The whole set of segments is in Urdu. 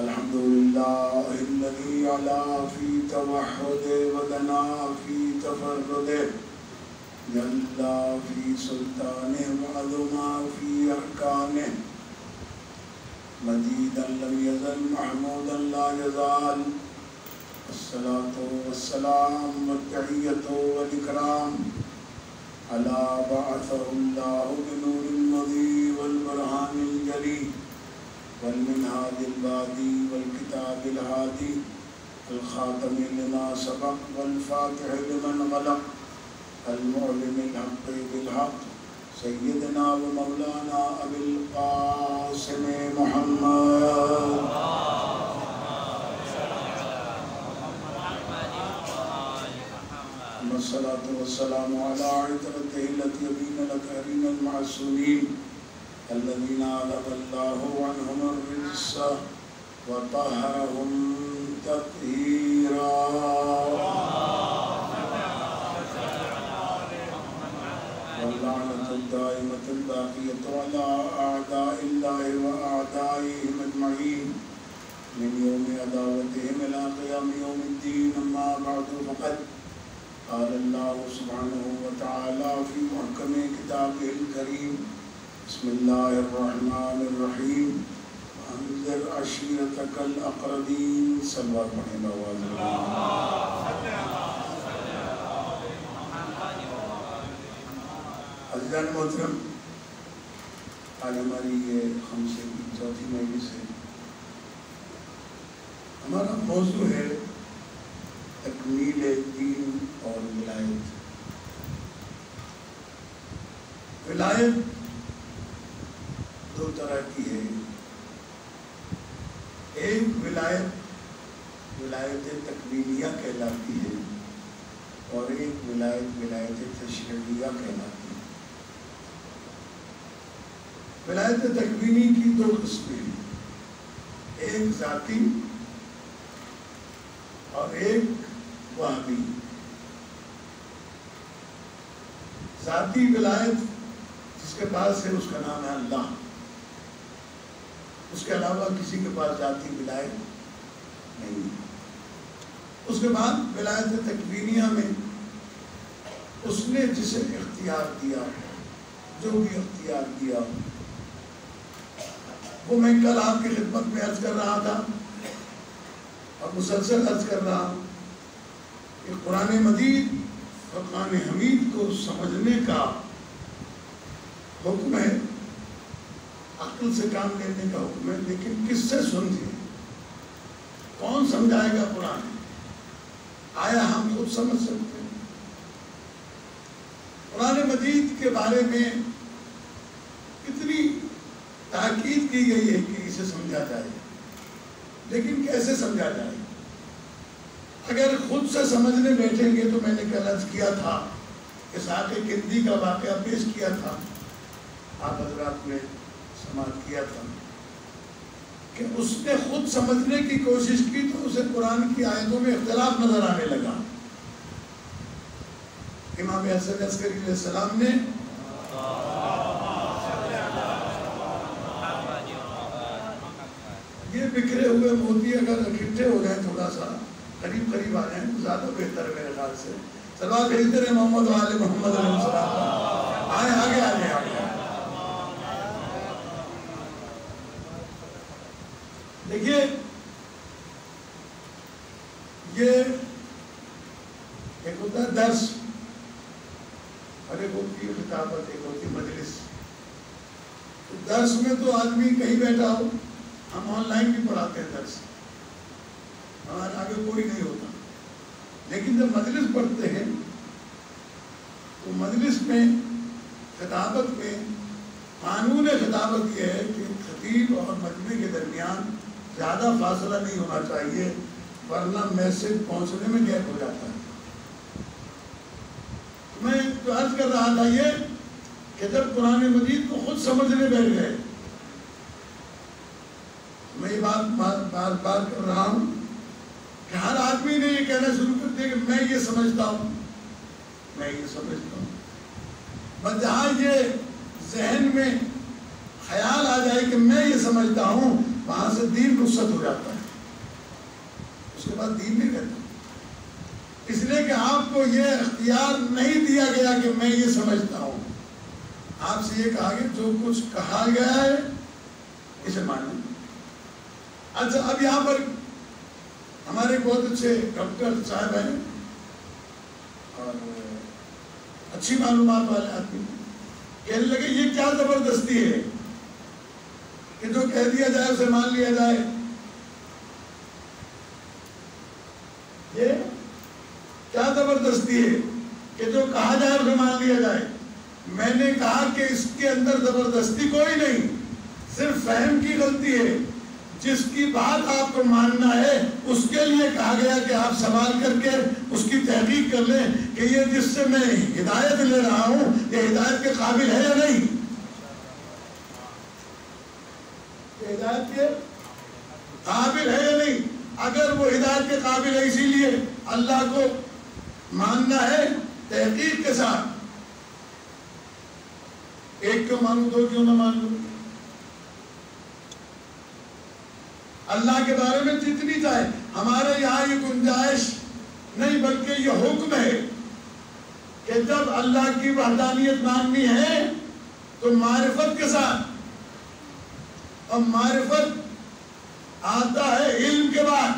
الحمد لله الذي علا في توحده ودنا في تفرده جل في سلطانه وعظما في أركانه مجيدا لم يزل محمودا لا يزال الصلاة والسلام والتحية والإكرام على بعثه الله بنور المضي والبرهان الجلي والمنهاج البادي والكتاب الهادي الخاتم لما سبق والفاتح لمن غلق المعلم الحق بالحق سيدنا ومولانا أبي القاسم محمد والصلاة والسلام على عترته التي يبين الأطهرين المعصومين الذين عذب الله عنهم الرجس وطهرهم تطهيرا واللعنة الدائمة الباقية على أعداء الله وأعدائهم أجمعين من يوم عداوتهم إلى قيام يوم الدين. أما بعد فقد قال الله سبحانه وتعالى في محكم كتابه الكريم بسم الله الرحمن الرحيم وأنذر عشيرتك الأقربين. صلوات پڑھیں آواز عزیزان محترم، آج ہماری یہ خمسے کی چوتھی مجلس ہے. ہمارا موضوع ہے تکمیل دین اور ولایت. ولایت دو طرح کی ہے. ایک ولایت تکمیلیہ کہلاتی ہے اور ایک ولایت تشریعیہ کہلاتی ہے. ولایت تکوینی کی دو قسمیں ہیں، ایک ذاتی اور ایک وہبی. ذاتی ولایت جس کے پاس ہے اس کا نام ہے اللہ. اس کے علاوہ کسی کے پاس ذاتی ولایت نہیں. اس کے بعد ولایت تکوینیہ میں اس نے جسے اختیار دیا، جو بھی اختیار دیا، وہ میں کل آپ کی خدمت میں عرض کر رہا تھا اور مسلسل عرض کر رہا ہوں کہ قرآن مجید فرقان حمید کو سمجھنے کا حکم ہے، عقل سے کام لینے کا حکم ہے، لیکن کس سے سمجھیں؟ کون سمجھائے گا قرآن؟ آیا ہم خود سمجھ سکتے ہیں؟ قرآن مجید کے بارے میں اتنی تاکید کی گئی ہے کہ اسے سمجھا جائے، لیکن کیسے سمجھا جائے؟ اگر خود سے سمجھنے بیٹھیں گے تو میں نے کل عرض کیا تھا، اسحاق کندی کا واقعہ پیش کیا تھا، آپ حضرات نے سماعت کیا تھا کہ اس نے خود سمجھنے کی کوشش کی تو اسے قرآن کی آیتوں میں اختلاف نظر آنے لگا. امام حسن عسکری علیہ السلام نے یہ بکھرے ہوئے موتی اگر اکٹھے ہو جائیں، تھوڑا سا قریب آ جائیں تو زیادہ بہتر ہے میرے خیال سے. سلوات بھیجتے رہے محمد وآل محمد علیہ السلام. آئے آگے دیکھیے، یہ ایک ہوتا ہے درس اور ایک ہوتی ہے خطابت، ایک ہوتی ہے مجلس. تو درس میں تو آدمی کہیں بیٹھا ہو، ہم آن لائن بھی پڑھاتے ہیں درس، ہمارے آگے کوئی نہیں ہوتا. لیکن جب مجلس پڑھتے ہیں تو مجلس میں خطابت میں قانون خطابت یہ ہے کہ خطیب اور مجمع کے درمیان زیادہ فاصلہ نہیں ہونا چاہیے، ورنہ میسج پہنچنے میں گیپ ہو جاتا ہے. میں تو عرض کر رہا تھا یہ کہ جب قرآن مجید کو خود سمجھنے بیٹھ گئے، میں یہ بات کر رہا ہوں کہ ہر آدمی نے یہ کہنا شروع کر دیا کہ میں یہ سمجھتا ہوں. بس جہاں یہ ذہن میں خیال آ جائے کہ میں یہ سمجھتا ہوں، وہاں سے دین رخصت ہو جاتا ہے، اس کے بعد دین نہیں رہتا، اس لیے کہ آپ کو یہ اختیار نہیں دیا گیا کہ میں یہ سمجھتا ہوں. آپ سے یہ کہا کہ جو کچھ کہا گیا ہے اسے مانیں. اچھا اب یہاں پر ہمارے بہت اچھے ڈاکٹر صاحب ہیں اور اچھی معلومات والے آدمی کہنے لگے یہ کیا زبردستی ہے کہ جو کہہ دیا جائے اسے مان لیا جائے. یہ کیا زبردستی ہے کہ جو کہا جائے اسے مان لیا جائے. میں نے کہا کہ اس کے اندر زبردستی کوئی نہیں، صرف فہم کی غلطی ہے. جس کی بات آپ کو ماننا ہے اس کے لیے کہا گیا کہ آپ سوال کر کے اس کی تحقیق کر لیں کہ یہ جس سے میں ہدایت لے رہا ہوں یہ ہدایت کے قابل ہے یا نہیں. یہ ہدایت کے قابل ہے یا نہیں. اگر وہ ہدایت کے قابل ہے اسی لیے اللہ کو ماننا ہے تحقیق کے ساتھ. ایک کیوں مانوں دو کیوں نہ مان لوں. اللہ کے بارے میں جتنی چاہے. ہمارے یہاں یہ گنجائش نہیں بلکہ یہ حکم ہے کہ جب اللہ کی وحدانیت ماننی ہے تو معرفت کے ساتھ، اور معرفت آتا ہے علم کے بعد.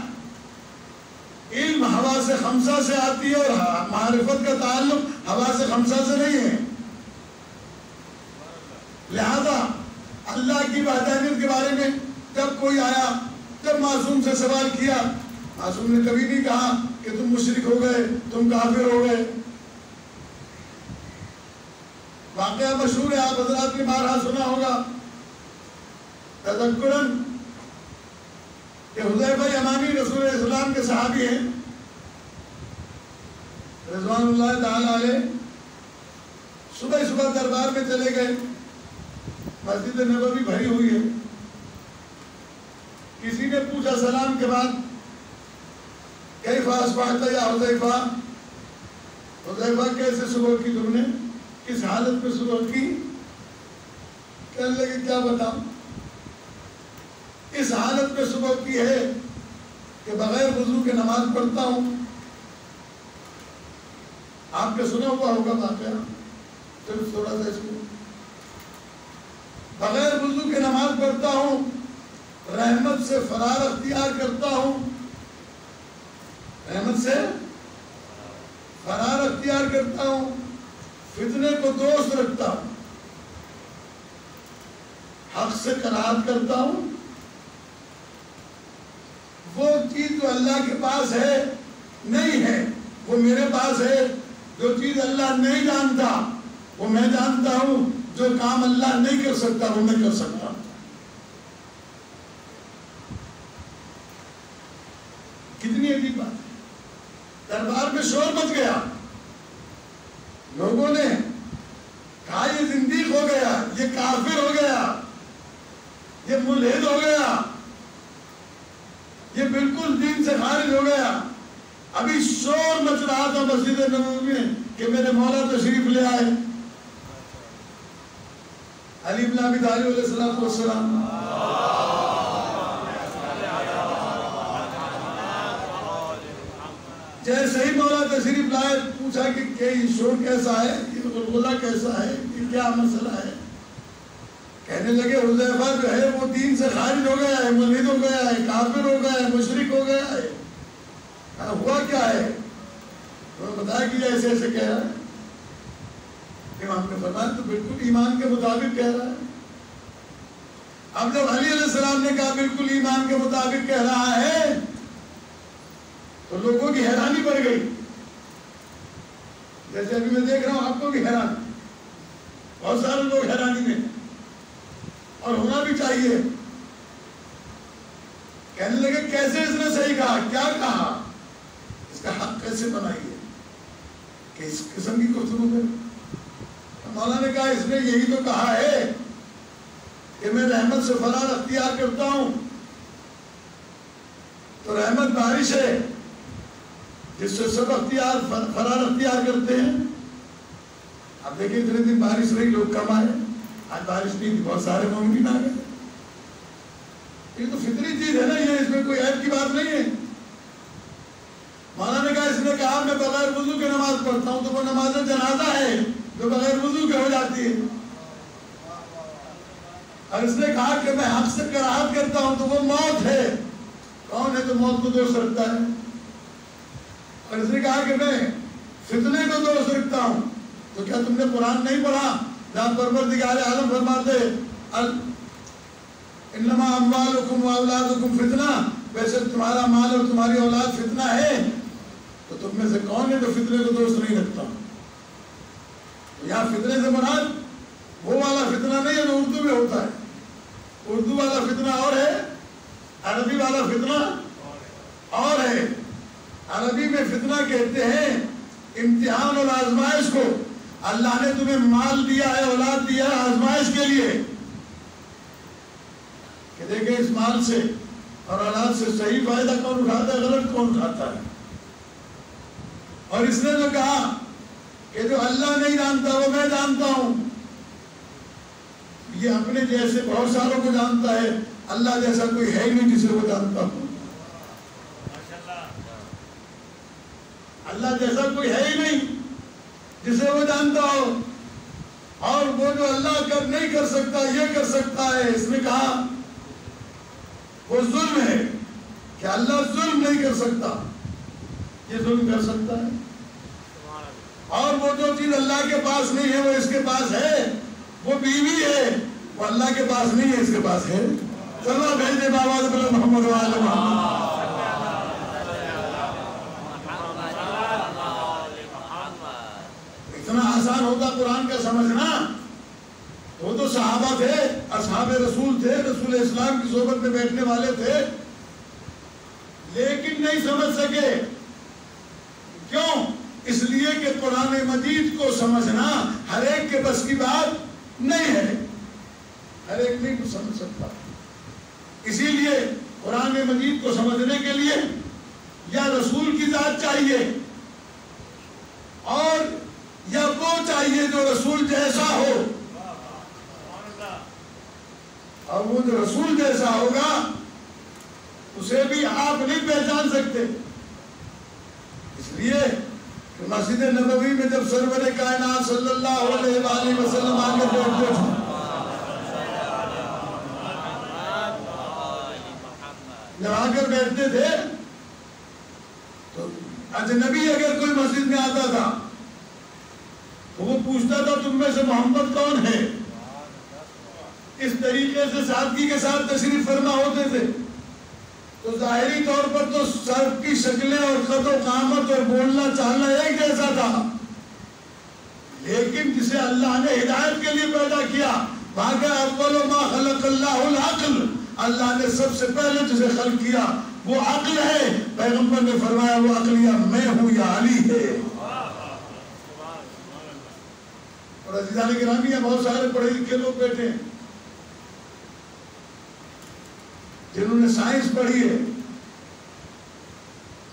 علم حواس خمسہ سے آتی ہے اور معرفت کا تعلق حواس خمسہ سے نہیں ہے. لہذا اللہ کی وحدانیت کے بارے میں جب کوئی آیا، جب معصوم سے سوال کیا، معصوم نے کبھی نہیں کہا کہ تم مشرک ہو گئے، تم کافر ہو گئے. واقعہ مشہور ہے، آپ حضرات نے بارہا سنا ہوگا تذکراً کہ حذیفہ یمانی رسول اسلام کے صحابی ہیں رضوان اللہ تعالی علیہ. صبح دربار میں چلے گئے. مسجد نبوی بھری ہوئی ہے. کسی نے پوچھا سلام کے بعد کیف اصبحت یا حذیفہ، حذیفہ کیسے صبح کی تم نے، کس حالت میں صبح کی؟ کہنے لگے کیا بتاؤں، اس حالت میں صبح کی ہے کہ بغیر وضو کے نماز پڑھتا ہوں. آپ نے سنا ہوا ہوگا واقعہ، صرف تھوڑا سا اس کو. بغیر وضو کے نماز پڑھتا ہوں، رحمت سے فرار اختیار کرتا ہوں، رحمت سے فرار اختیار کرتا ہوں، فتنے کو دوست رکھتا ہوں، حق سے قناعت کرتا ہوں. وہ چیز جو اللہ کے پاس ہے نہیں ہے وہ میرے پاس ہے. جو چیز اللہ نہیں جانتا وہ میں جانتا ہوں. جو کام اللہ نہیں کر سکتا وہ میں کر سکتا ہوں. کتنی عجیب بات ہے. دربار میں شور مچ گیا. لوگوں نے کہا یہ زندیق ہو گیا، یہ کافر ہو گیا، یہ ملحد ہو گیا، یہ بالکل دین سے خارج ہو گیا. ابھی شور مچ رہا تھا مسجد نبوی میں کہ میرے مولا تشریف لے آئے، علی بن ابی طالب علیہ السلام. جیسے ہی مولا تشریف لائے پوچھا کہ یہ شور کیسا ہے، یہ غلغلہ کیسا ہے، یہ کیا مسئلہ ہے. کہنے لگے حذیفہ جو ہے وہ دین سے خارج ہو گیا ہے، ملحد ہو گیا ہے، کافر ہو گیا ہے، مشرک ہو گیا ہے. ہوا کیا ہے؟ انہوں نے بتایا کہ ایسے ایسے کہہ رہا ہے. امام نے فرمایا تو بالکل ایمان کے مطابق کہہ رہا ہے. اب جب علی علیہ السلام نے کہا بالکل ایمان کے مطابق کہہ رہا ہے تو لوگوں کی حیرانی بڑھ گئی. جیسے ابھی میں دیکھ رہا ہوں آپ کو بھی حیران، بہت سارے لوگ حیرانی میں، اور ہونا بھی چاہیے. کہنے لگے کیسے اس نے صحیح کہا، کیا کہا، اس کا حق کیسے بنائیے کہ اس قسم کی گفتگو میں. مولا نے کہا اس نے یہی تو کہا ہے کہ میں رحمت سے فرار اختیار کرتا ہوں. تو رحمت بارش ہے جس سے سب فرار اختیار کرتے ہیں. اب دیکھیں اتنے دن بارش رہی، لوگ کم آئے، آج بارش نہیں تھی، بہت سارے مومنین آ گئے. یہ تو فطری چیز ہے نا، یہ اس میں کوئی عیب کی بات نہیں ہے۔ مولانا نے کہا اس نے کہا میں بغیر وضو کے نماز پڑھتا ہوں تو وہ نماز جنازہ ہے جو بغیر وضو کے ہو جاتی ہے، اور اس نے کہا کہ میں حق سے کراہت کرتا ہوں تو وہ موت ہے، کون ہے جو موت کو دوست رکھتا ہے؟ اور اس نے کہا کہ میں فتنے کو دوست رکھتا ہوں، تو کیا تم نے قرآن نہیں پڑھا جہاں پروردگار عالم فرماتے انما اموالکم و اولادکم فتنہ، ویسے تمہارا مال اور تمہاری اولاد فتنہ ہے، تو تم میں سے کون ہے جو فتنے کو دوست نہیں رکھتا؟ یہاں فتنے سے مراد وہ والا فتنہ نہیں ہے جو اردو میں ہوتا ہے، اردو والا فتنہ اور ہے، عربی والا فتنہ اور ہے۔ عربی میں فتنہ کہتے ہیں امتحان اور آزمائش کو، اللہ نے تمہیں مال دیا ہے، اولاد دیا ہے آزمائش کے لیے کہ دیکھیں اس مال سے اور اولاد سے صحیح فائدہ کون اٹھاتا ہے، غلط کون اٹھاتا ہے۔ اور اس نے جو کہا کہ جو اللہ نہیں جانتا وہ میں جانتا ہوں، یہ اپنے جیسے بہت ساروں کو جانتا ہے، اللہ جیسا کوئی ہے ہی نہیں جسے وہ جانتا ہو، اللہ جیسا کوئی ہے ہی نہیں جسے وہ جانتا ہو، اور وہ جو اللہ نہیں کر سکتا یہ کر سکتا ہے۔ اس نے کہا وہ ظلم ہے کہ اللہ ظلم نہیں کر سکتا، یہ ظلم کر سکتا ہے، اور وہ جو چیز اللہ کے پاس نہیں ہے وہ اس کے پاس ہے، وہ بیوی ہے وہ اللہ کے پاس نہیں ہے اس کے پاس ہے۔ چلو بھیجے بابا محمد وعلی محمد۔ اتنا آسان ہوتا قرآن کا سمجھنا، وہ تو صحابہ تھے، اصحاب رسول تھے، رسول اسلام کی صحبت میں بیٹھنے والے تھے، لیکن نہیں سمجھ سکے۔ کیوں؟ اس لیے کہ قرآن مجید کو سمجھنا ہر ایک کے بس کی بات نہیں ہے، ہر ایک نہیں کو سمجھ سکتا۔ اسی لیے قرآن مجید کو سمجھنے کے لیے یا رسول کی ذات چاہیے، اور یا وہ چاہیے جو رسول جیسا ہو، اور وہ جو رسول جیسا ہوگا اسے بھی آپ نہیں پہچان سکتے۔ اس لیے کہ مسجد نبوی میں جب سرور کائنات صلی اللہ علیہ وآلہ وسلم آگے بیٹھتے تھے، جب آ کر بیٹھتے تھے تو اجنبی اگر کوئی مسجد میں آتا تھا تو وہ پوچھتا تھا تم میں سے محمد کون ہے؟ اس طریقے سے سادگی کے ساتھ تشریف فرما ہوتے تھے۔ تو ظاہری طور پر تو سب کی شکلیں اور قد و قامت اور بولنا چالنا ایک جیسا تھا، لیکن جسے اللہ نے ہدایت کے لیے پیدا کیا، بھاگا اول ما خلق اللہ العقل، اللہ نے سب سے پہلے جسے خلق کیا وہ عقل ہے۔ پیغمبر نے فرمایا وہ عقل یا میں ہوں یا علی ہے۔ اور عزیزان گرامی یہاں بہت سارے پڑھے لکھے لوگ بیٹھے ہیں جنہوں نے سائنس پڑھی ہے،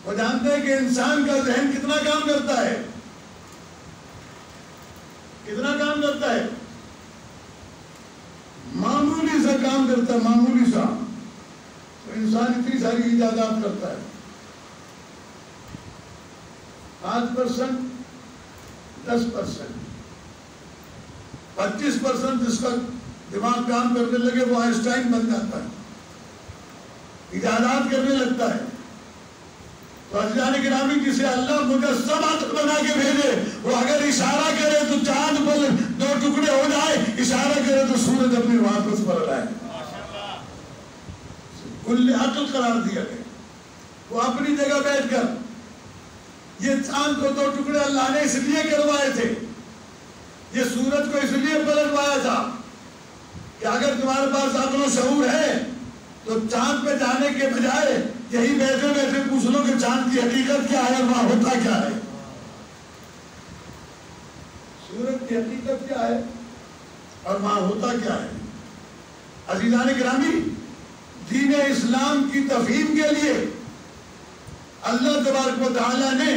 وہ جانتے ہیں کہ انسان کا ذہن کتنا کام کرتا ہے، کتنا کام کرتا ہے، معمولی سا کام کرتا ہے، معمولی سا، تو انسان اتنی ساری ایجادات کرتا ہے۔ 5%، 10%، 25% جس کا دماغ کام کرنے لگے وہ آئنسٹائن بن جاتا ہے، ایجادات کرنے لگتا ہے۔ تو عزیزان گرامی جسے اللہ مجسم عقل بنا کے بھیجے، وہ اگر اشارہ کرے تو چاند پر 2 ٹکڑے ہو جائے، اشارہ کرے تو سورج اپنی واپس پر لائے، کل عقل قرار دیا گیا۔ وہ اپنی جگہ بیٹھ کر یہ چاند کو 2 ٹکڑے اللہ نے اس لیے کروائے تھے، یہ سورج کو اس لیے پلٹوایا تھا کہ اگر تمہارے پاس عقل و شعور ہے تو چاند پہ جانے کے بجائے یہی بیٹھے بیٹھے پوچھ لو کہ چاند کی حقیقت کیا ہے اور وہاں ہوتا کیا ہے، سورج کی حقیقت کیا ہے اور وہاں ہوتا کیا ہے۔ عزیزان گرامی دین اسلام کی تفہیم کے لیے اللہ تبارک و تعالیٰ نے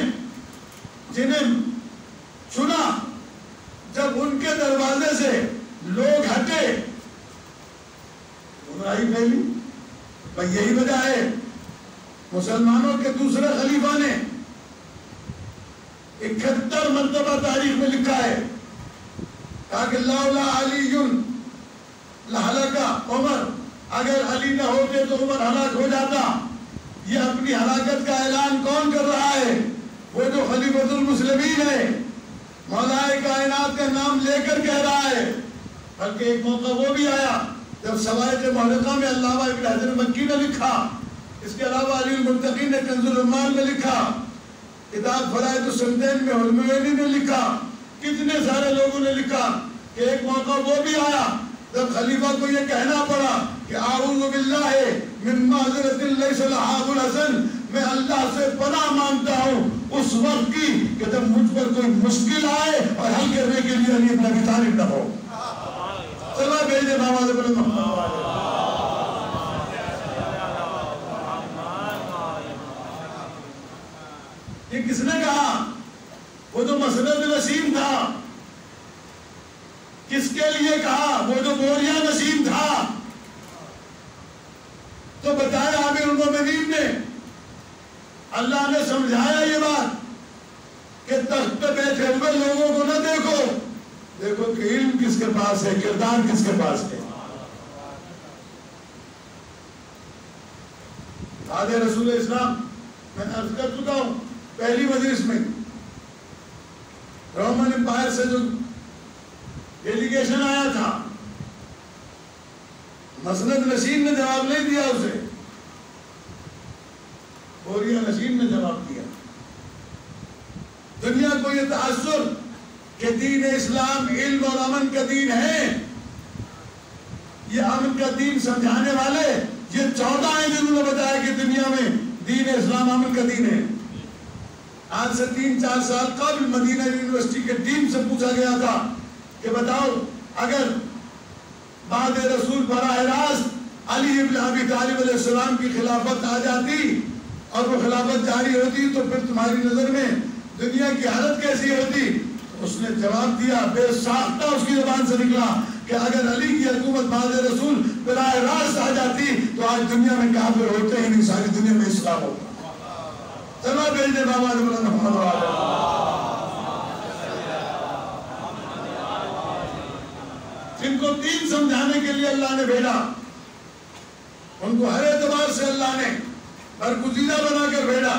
جنہیں چنا، جب ان کے دروازے سے لوگ ہٹے، گمراہی پھیلی، بھائی یہی وجہ ہے مسلمانوں کے دوسرے خلیفہ نے 71 مرتبہ تاریخ میں لکھا ہے کہا کہ لولا علی لہلک عمر، اگر علی نہ ہوتے تو عمر ہلاک ہو جاتا۔ یہ اپنی ہلاکت کا اعلان کون کر رہا ہے؟ وہ جو خلیفۃ المسلمین ہے، مولا کائنات کا نام لے کر کہہ رہا ہے۔ بلکہ ایک موقع وہ بھی آیا جب سوائق محرقہ میں علامہ ابن حجر مکی نے لکھا، اس کے علاوہ علی المرتقی نے کنز العمال میں لکھا، کتاب فرائض السنتین میں حلموینی نے لکھا، کتنے سارے لوگوں نے لکھا کہ ایک موقع وہ بھی آیا جب خلیفہ کو یہ کہنا پڑا کہ اعوذ باللہ من معذرۃ لیس لہا ابو الحسن، میں اللہ سے پناہ مانگتا ہوں اس وقت کی کہ جب مجھ پر کوئی مشکل آئے اور حل کرنے کے لیے علی بن ابی طالب نہ ہو۔ چلا بھیجے محمد بن محمد۔ یہ کس نے کہا؟ وہ جو مسند نسیم تھا۔ کس کے لیے کہا؟ وہ جو بوریا نسیم تھا۔ تو بتایا امیر المومنین نے، اللہ نے سمجھایا یہ بات کہ تخت پہ بیٹھے ہوئے لوگوں کو نہ دیکھو، دیکھو کہ علم کس کے پاس ہے، کردار کس کے پاس ہے۔ آج رسول اسلام میں عرض کر چکا ہوں پہلی مجلس میں، رومن امپائر سے جو ڈیلیگیشن آیا تھا، مسند نشین نے جواب نہیں دیا اسے، بوریا نشین نے جواب دیا۔ دنیا کو یہ تاثر کہ دین اسلام علم اور امن کا دین ہے، یہ امن کا دین سمجھانے والے یہ 14 ہیں جنہوں نے بتایا کہ دنیا میں دین اسلام امن کا دین ہے۔ آج سے 3-4 سال قبل مدینہ یونیورسٹی کے ٹیم سے پوچھا گیا تھا کہ بتاؤ اگر بعد رسول براہ راست علی ابن ابی طالب علیہ السلام کی خلافت آ جاتی اور وہ خلافت جاری ہوتی تو پھر تمہاری نظر میں دنیا کی حالت کیسی ہوتی؟ اس نے جواب دیا، بے ساختہ اس کی زبان سے نکلا کہ اگر علی کی حکومت بعد رسول براہ راست آ جاتی تو آج دنیا میں کافر ہوتے ہی نہیں، ساری دنیا میں اسلام ہوتا۔ چلا بھیج دے بابا محمد والا۔ جن کو دین سمجھانے کے لیے اللہ نے بھیجا، ان کو ہر اعتبار سے اللہ نے برگزیدہ بنا کر بھیجا۔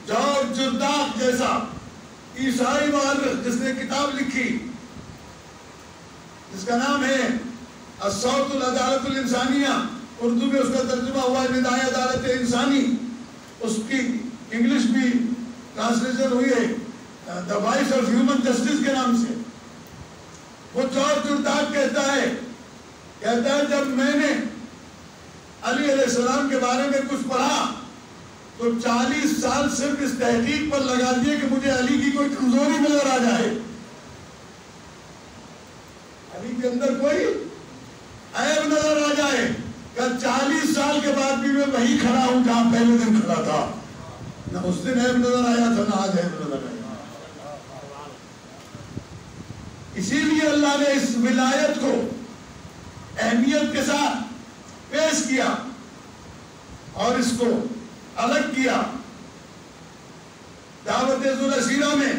جارج جرداق جیسا عیسائی مورخ جس نے کتاب لکھی جس کا نام ہے الصوت العدالت الانسانیہ، اردو میں اس کا ترجمہ ہوا ہے ندائے عدالت انسانی، اس کی انگلش بھی ٹرانسلیشن ہوئی ہے the voice of human justice کے نام سے۔ وہ جارج جرداق کہتا ہے جب میں نے علی علیہ السلام کے بارے میں کچھ پڑھا تو 40 سال صرف اس تحقیق پر لگا دیے کہ مجھے علی کی کوئی کمزوری نظر آ جائے، علی کے اندر کوئی عیب نظر آ جائے۔ کہ 40 سال کے بعد بھی میں وہی کھڑا ہوں جہاں پہلے دن کھڑا تھا، نہ اس دن عیب نظر آیا تھا نہ آج عیب نظر آیا۔ اسی لیے اللہ نے اس ولایت کو اہمیت کے ساتھ پیش کیا اور اس کو الگ کیا۔ دعوت ذوالعشیرہ میں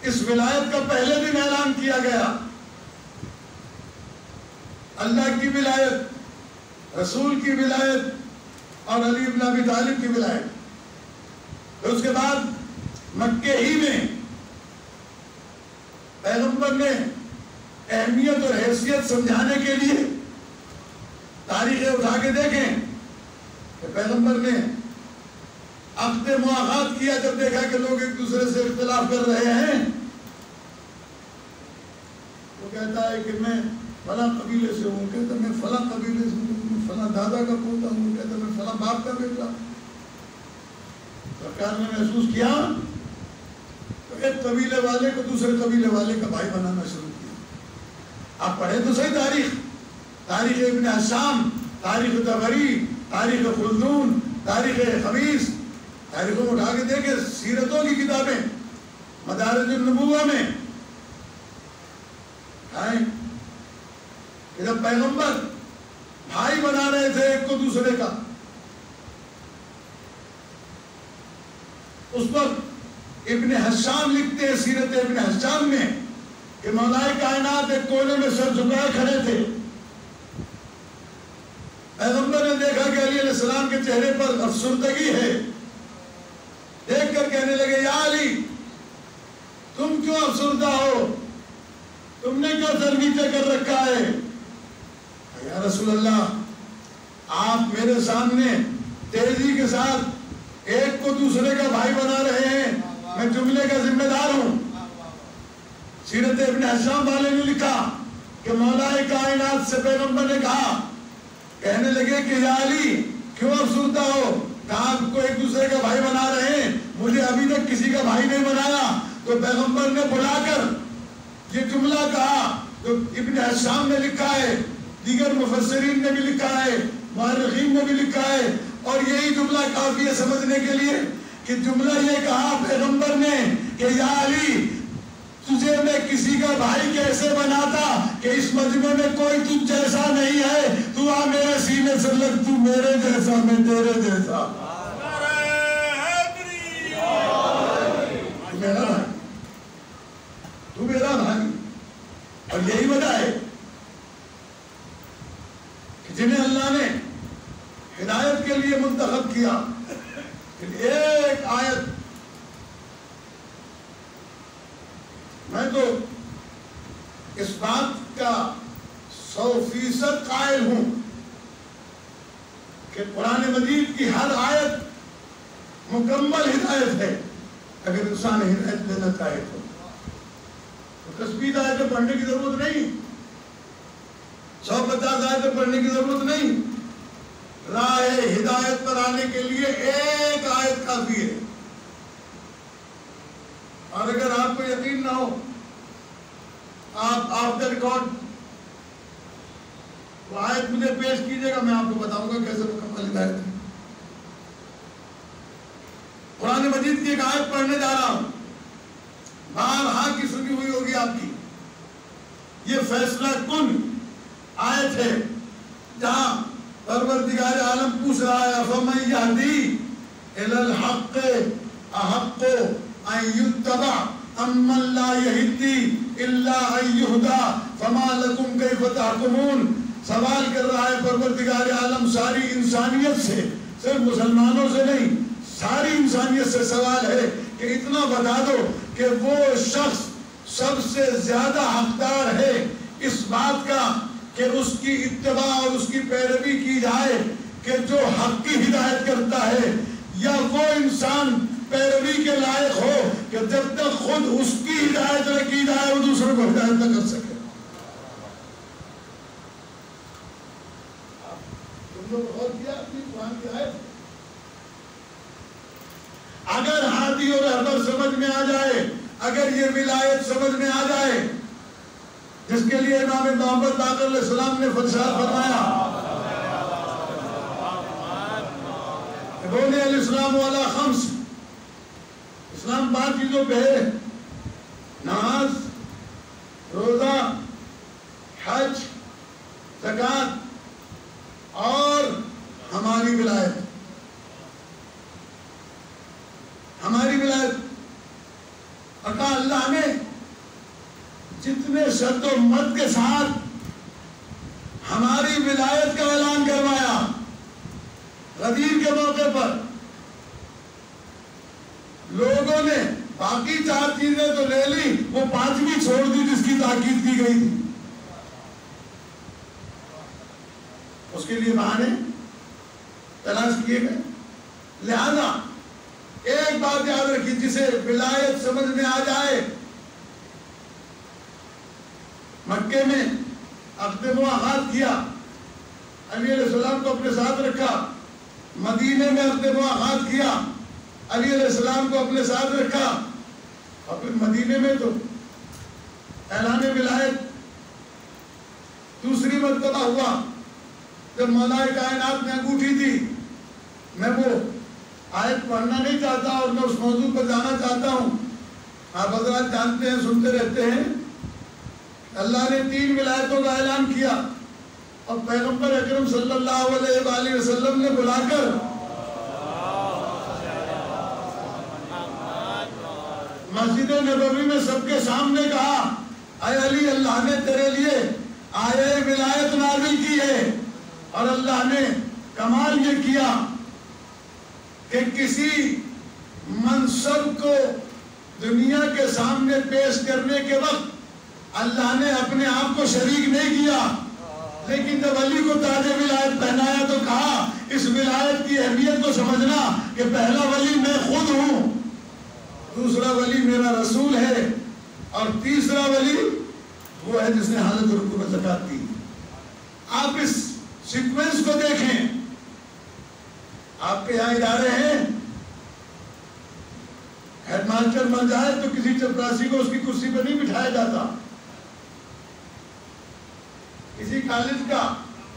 اس ولایت کا پہلے دن اعلان کیا گیا، اللہ کی ولایت، رسول کی ولایت اور علی بن ابی طالب کی ولایت۔ پھر اس کے بعد مکے ہی میں پیغمبر نے اہمیت اور حیثیت سمجھانے کے لیے تاریخیں اٹھا کے دیکھیں کہ پیغمبر نے عقد مواخات کیا جب دیکھا کہ لوگ ایک دوسرے سے اختلاف کر رہے ہیں۔ وہ کہتا ہے کہ میں فلاں قبیلے سے ہوں، کہتا میں فلاں قبیلے سے ہوں، میں فلاں دادا کا پوتا ہوں، کہتا میں فلاں باپ کا بیٹا۔ سرکار نے محسوس کیا تو ایک قبیلے والے کو دوسرے قبیلے والے کا بھائی بنانا شروع کیا۔ آپ پڑھیں تو صحیح تاریخ ابن حشام، تاریخ طبری، تاریخ خلدون، تاریخ خمیس، تاریخوں میں اٹھا کے دیکھیں، سیرتوں کی کتابیں مدارج النبوہ میں آئیں کہ جب پیغمبر بھائی بنا رہے تھے ایک کو دوسرے کا. اس وقت ابن حشام لکھتے ہیں سیرت ابن حشام میں کہ مولا کائنات ایک کونے میں سر جھکائے کھڑے تھے. پیغمبر نے دیکھا کہ علی علیہ السلام کے چہرے پر افسردگی ہے. دیکھ کر کہنے لگے یا علی تم کیوں افسردہ ہو؟ تم نے کیوں سر نیچے کر رکھا ہے؟ یا رسول اللہ آپ میرے سامنے تیزی کے ساتھ ایک کو دوسرے کا بھائی بنا رہے ہیں، میں جملے کا ذمہ دار ہوں. سیرت ابن حشام والے نے لکھا کہ مولا کائنات سے پیغمبر نے کہا، کہنے لگے کہ یا علی کیوں افسردہ ہو؟ کہا آپ کو ایک دوسرے کا بھائی بنا رہے ہیں، مجھے ابھی تک کسی کا بھائی نہیں بنایا. تو پیغمبر نے بلا کر یہ جملہ کہا تو ابن حشام نے لکھا ہے، دیگر مفسرین نے بھی لکھا ہے، مورخین نے بھی لکھا ہے، اور یہی جملہ کافی ہے سمجھنے کے لیے کہ جملہ یہ کہا پیغمبر نے کہ یا علی تجھے میں کسی کا بھائی کیسے بناتا کہ اس مجمع میں کوئی تجھ جیسا نہیں ہے، تو آ میرے سینے سے لگ، تو میرے جیسا میں تیرے جیسا. تو میرا بھائی. اور یہی وجہ ہے کہ جنہیں اللہ نے ہدایت کے لیے منتخب کیا، ایک آیت میں تو اس بات کا 100% قائل ہوں کہ قرآن مجید کی ہر آیت مکمل ہدایت ہے اگر انسان ہدایت لینا چاہے تو. تسبیح آیتیں پڑھنے کی ضرورت نہیں، 150 آیتیں پڑھنے کی ضرورت نہیں. راہ ہدایت پر آنے کے لیے ایک آیت کافی ہے. اور اگر آپ کو یقین نہ ہو، آپ آفٹر ریکارڈ وہ آیت مجھے پیش کیجئے گا، میں آپ کو بتاؤں گا کیسے مکمل ہدایت ہے. قرآن مجید کی ایک آیت پڑھنے جا رہا ہوں، بارہا کی سنی ہوئی ہوگی آپ کی. یہ فیصلہ کن آیت ہے جہاں پروردگار عالم پوچھ رہا ہے فَمَن يَهْدِي إِلَى الْحَقِّ أَحَقُّ أَن يُتَّبَعَ أَمَّن لَا يَهْدِي إِلَّا أَن يُهْدَى فَمَا لَكُمْ كَيْفَ تَحْكُمُونَ. سوال کر رہا ہے پروردگار عالم ساری انسانیت سے، صرف مسلمانوں سے نہیں، ساری انسانیت سے سوال ہے کہ اتنا بتا دو کہ وہ شخص سب سے زیادہ حقدار ہے اس بات کا کہ اس کی اتباع اور اس کی پیروی کی جائے کہ جو حق کی ہدایت کرتا ہے، یا وہ انسان پیروی کے لائق ہو کہ جب تک خود اس کی ہدایت نہ کی جائے وہ دوسروں کو ہدایت نہ کر سکے. تم لوگ غور کیا اپنی قرآن کی آیت؟ اگر ہادی اور رہبر سمجھ میں آ جائے، اگر یہ ولایت سمجھ میں آ جائے جس کے لیے امام محمد باقر علیہ السلام نے فرمایا بولے الاسلام والا خمس، اسلام 5 چیزوں پہ ہے: نماز، روزہ، حج، زکوٰۃ اور ہماری ولایت. ہماری ولایت اکا اللہ نے جتنے شرط و مد کے ساتھ ہماری ولایت کا اعلان کروایا غدیر کے موقع پر، لوگوں نے باقی 4 چیزیں تو لے لی، وہ 5ویں چھوڑ دی جس کی تاکید کی گئی تھی. اس کے لیے بہانے تلاش کیے گئے. لہذا ایک بات یاد رکھیے، جسے ولایت سمجھ میں آ جائے، مکے میں عقد مواخات کیا، علی علیہ السلام کو اپنے ساتھ رکھا، مدینے میں عقد مواخات کیا، علی علیہ السلام کو اپنے ساتھ رکھا، اور پھر مدینے میں تو اعلان ولایت دوسری مرتبہ ہوا جب مولا کائنات میں انگوٹھی تھی. میں وہ آیت پڑھنا نہیں چاہتا اور میں اس موضوع پر جانا چاہتا ہوں. آپ حضرات جانتے ہیں، سنتے رہتے ہیں، اللہ نے 3 ولایتوں کا اعلان کیا. اور پیغمبر اکرم صلی اللہ علیہ وآلہ وسلم نے بلا کر مسجد نبوی میں سب کے سامنے کہا، اے علی، اللہ نے تیرے لیے آیہ ولایت نازل کی ہے، اور اللہ نے کمال یہ کیا کہ کسی منصب کو دنیا کے سامنے پیش کرنے کے وقت اللہ نے اپنے آپ کو شریک نہیں کیا، لیکن جب علی کو تاج ولایت پہنایا تو کہا اس ولایت کی اہمیت کو سمجھنا کہ پہلا ولی میں خود ہوں، دوسرا ولی میرا رسول ہے، اور تیسرا ولی وہ ہے جس نے حالت رکوع میں زکات دی۔ آپ اس سیکوینس کو دیکھیں، آپ کے یہاں ادارے ہیں، ہیڈ ماسٹر مر جائے تو کسی چپراسی کو اس کی کرسی پر نہیں بٹھایا جاتا، کسی کالج کا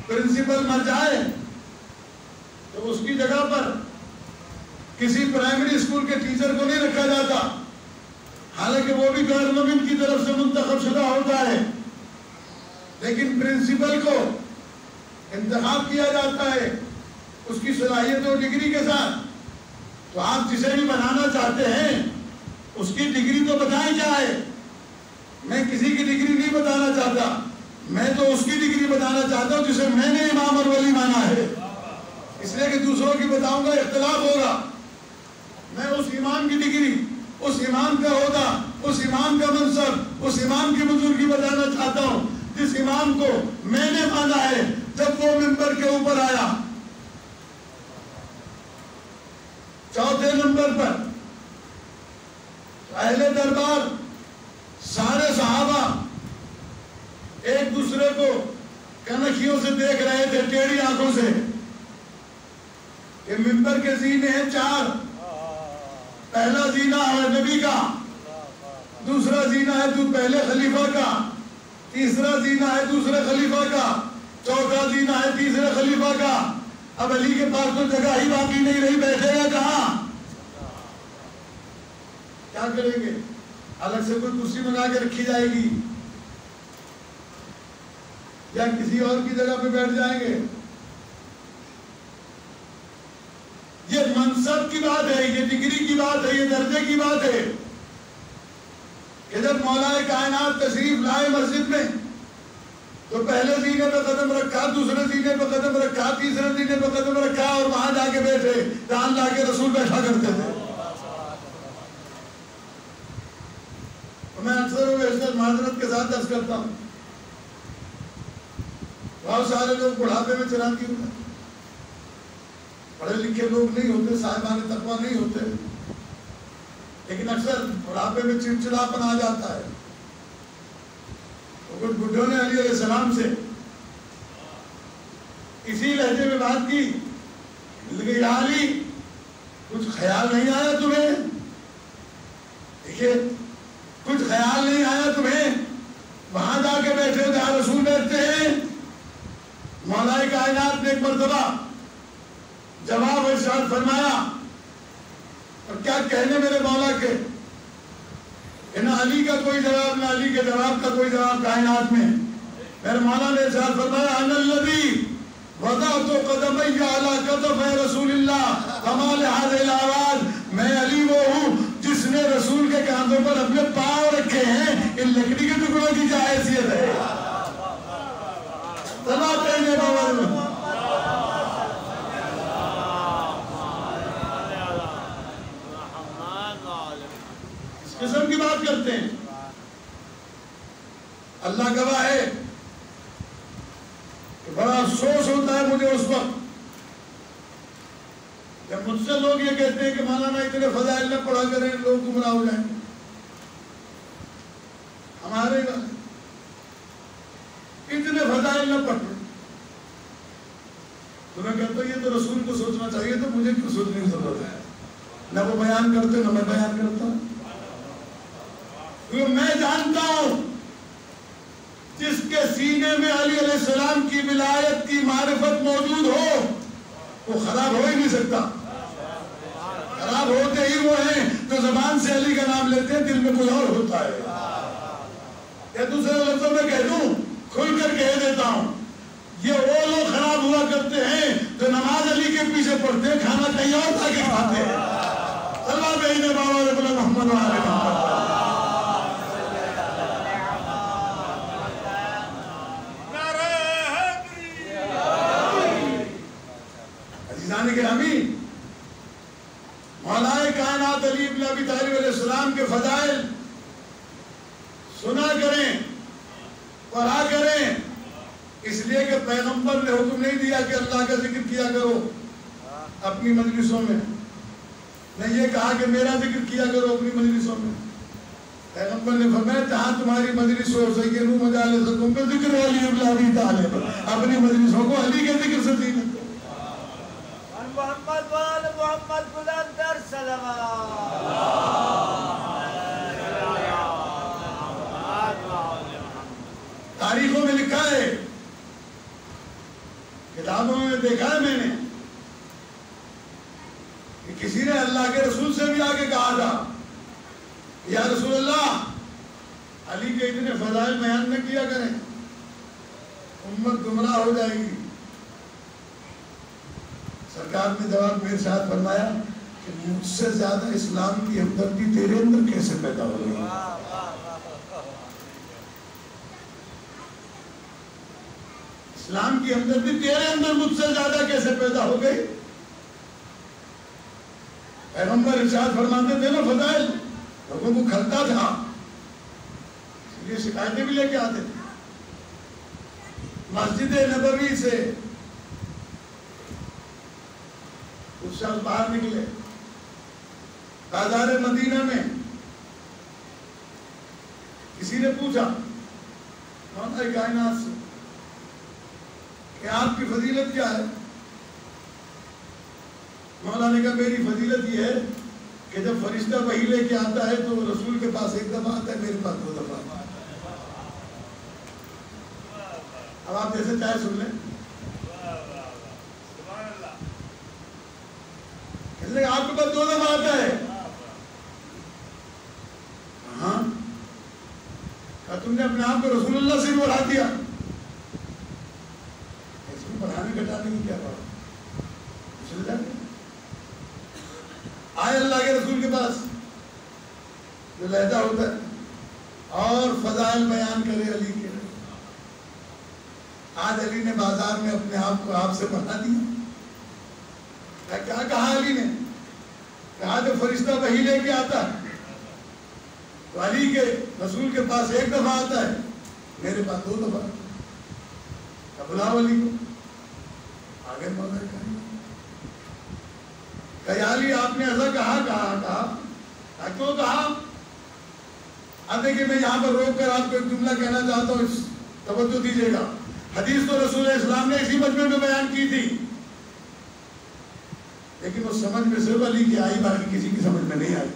پرنسپل مر جائے تو اس کی جگہ پر کسی پرائمری اسکول کے ٹیچر کو نہیں رکھا جاتا، حالانکہ وہ بھی گورنمنٹ کی طرف سے منتخب شدہ ہوتا ہے، لیکن پرنسپل کو انتخاب کیا جاتا ہے اس کی صلاحیت اور ڈگری کے ساتھ۔ تو آپ جسے بھی بنانا چاہتے ہیں اس کی ڈگری تو بتائیں کیا ہے۔ میں کسی کی ڈگری نہیں بتانا چاہتا، میں تو اس کی ڈگری بتانا چاہتا ہوں جسے میں نے امام اور ولی مانا ہے، اس لیے کہ دوسروں کی بتاؤں گا اختلاف ہوگا۔ میں اس امام کی ڈگری، اس امام کا عہدہ، اس امام کا منصب، اس امام کی بزرگی بتانا چاہتا ہوں جس امام کو میں نے مانا ہے۔ جب وہ منبر کے اوپر آیا، چوتھے نمبر پر اہل دربار سارے صحابہ ایک دوسرے کو کنکھیوں سے دیکھ رہے تھے، ٹیڑھی آنکھوں سے، کہ منبر کے زینے ہیں چار، پہلا زینہ ہے نبی کا، دوسرا زینہ ہے تو پہلے خلیفہ کا، تیسرا زینہ ہے دوسرے خلیفہ کا، چوتھا زینہ ہے تیسرے خلیفہ کا۔ اب علی کے پاس تو جگہ ہی باقی نہیں رہی، بیٹھے گا کہاں؟ کیا کریں گے؟ الگ سے کوئی کرسی منگا کے رکھی جائے گی یا کسی اور کی جگہ پہ بیٹھ جائیں گے؟ یہ منصب کی بات ہے، یہ ڈگری کی بات ہے، یہ درجے کی بات ہے کہ جب مولا کائنات تشریف لائے مسجد میں تو پہلے زینے پہ قدم رکھا، دوسرے زینے پہ قدم رکھا، تیسرے زینے پہ قدم رکھا، اور وہاں جا کے بیٹھے جہاں لا کے رسول بیٹھا کرتے تھے۔ میں اکثر و معذرت کے ساتھ عرض کرتا ہوں، بہت سارے لوگ بڑھاپے میں چراندی ہوتے ہیں، پڑھے لکھے لوگ نہیں ہوتے، صاحبان تقویٰ نہیں ہوتے، لیکن اکثر بڑھاپے میں چڑچڑاپن آ جاتا ہے۔ کچھ بڈھوں نے علی علیہ السلام سے اسی لہجے میں بات کی، یا علی کچھ خیال نہیں آیا تمہیں؟ دیکھیے، کچھ خیال نہیں آیا تمہیں؟ وہاں جا کے بیٹھے ہو جہاں رسول بیٹھتے ہیں۔ مولا کائنات نے ایک مرتبہ جواب ارشاد فرمایا، اور کیا کہنے میرے مولا کے، نہ علی کا کوئی جواب، نہ علی کے جواب کا کوئی جواب کائنات میں۔ میرے مولا نے ارشاد فرمایا، انا الذی وضعت قدمی علی کتف رسول اللہ فما لهذه الاعواد، میں علی وہ ہوں جس نے رسول کے کاندھوں پر اپنے پاؤں رکھے ہیں، ان لکڑی کے ٹکڑوں کی کیا حیثیت ہے؟ سناتے ہیں بابا، قسم کی بات کرتے ہیں۔ اللہ گواہ ہے کہ بڑا افسوس ہوتا ہے مجھے اس وقت جب مجھ سے لوگ یہ کہتے ہیں کہ مولانا اتنے فضائل نہ پڑھا کریں، لوگ گمراہ ہو جائیں۔ ہمارے اتنے فضائل نہ پڑھ، تو میں کہتا ہوں یہ تو رسول کو سوچنا چاہیے، تو مجھے کیوں سوچنے کی ضرورت ہے؟ نہ وہ بیان کرتے نہ میں بیان کرتا ہوں، کیونکہ میں جانتا ہوں جس کے سینے میں علی علیہ السلام کی ولایت کی معرفت موجود ہو وہ خراب ہو ہی نہیں سکتا۔ خراب ہوتے ہی وہ ہیں جو زبان سے علی کا نام لیتے ہیں، دل میں کوئی اور ہوتا ہے۔ یا دوسرے لفظوں میں کہہ دوں، کھل کر کہہ دیتا ہوں، یہ وہ لوگ خراب ہوا کرتے ہیں جو نماز علی کے پیچھے پڑھتے ہیں، کھانا کہیں اور کھا کے کھاتے ہیں۔ صلی اللہ علیہ بابا محمد وعلیہ محمد۔ عزیزان گرامی، مولا کائنات علی بن ابی طالب علیہ السلام کے فضائل سنا کریں، پڑھا کریں، اس لیے کہ پیغمبر نے حکم نہیں دیا کہ اللہ کا ذکر کیا کرو اپنی مجلسوں میں، نہ یہ کہا کہ میرا ذکر کیا کرو اپنی مجلسوں میں۔ پیغمبر نے فرمایا جہاں تمہاری مجلس ہو سیّنوا مجالسکم بذکر علی بن ابی طالب، اپنی مجلسوں کو علی کے ذکر سے زینت دو۔ محمد وآل محمد بلند در صلوات۔ تاریخوں میں لکھا ہے، کتابوں میں دیکھا ہے میں نے کہ کسی نے اللہ کے رسول سے بھی آگے کہا تھا، یا رسول اللہ علی کے اتنے فضائل بیان نہ کیا کریں، امت گمراہ ہو جائے گی۔ سرکار نے جواب میں ارشاد فرمایا کہ مجھ سے زیادہ اسلام کی ہمدردی تیرے اندر کیسے پیدا ہو گئی؟ اسلام کی ہمدردی تیرے اندر مجھ سے زیادہ کیسے پیدا ہو گئی؟ پیغمبر ارشاد فرماتے تھے نا فضائل لوگوں کو کھلتا تھا، اس لیے شکایتیں بھی لے کے آتے تھے۔ مسجد نبوی سے کچھ شخص باہر نکلے، بازار مدینہ میں کسی نے پوچھا مولا کائنات سے کہ آپ کی فضیلت کیا ہے؟ مولا نے کہا میری فضیلت یہ ہے کہ جب فرشتہ وحی لے کے آتا ہے تو رسول کے پاس ایک دفعہ آتا ہے، میرے پاس 2 دفعہ آتا ہے۔ اب آپ جیسے چاہے سن لیں، کہتے ہیں آپ کے پاس 2 دفعہ آتا ہے۔ ہاں، کہا تم نے اپنے آپ کو رسول اللہ سے بھی بڑھا دیا، اس کو بڑھانے گھٹانے کی کیا بات؟ چل جاتے آئے اللہ کے رسول کے پاس جو لہجہ ہوتا ہے اور فضائل بیان کرے علی کے۔ آج علی نے بازار میں اپنے آپ کو آپ سے بڑھا دیا۔ کیا کہا علی نے؟ کہا جو فرشتہ وحی لے کے آتا ہے تو علی کے رسول کے پاس 1 دفعہ آتا ہے، میرے پاس 2 دفعہ۔ بلاؤ علی کو، آگے مولا کہا علی آپ نے ایسا کہا کیوں کہا؟ اب دیکھیں میں یہاں پر روک کر آپ کو ایک جملہ کہنا چاہتا ہوں، توجہ دیجیے گا۔ حدیث تو رسول اسلام نے اسی مجمع میں بیان کی تھی، لیکن وہ سمجھ میں صرف علی کی آئی، باقی کسی کی سمجھ میں نہیں آئی۔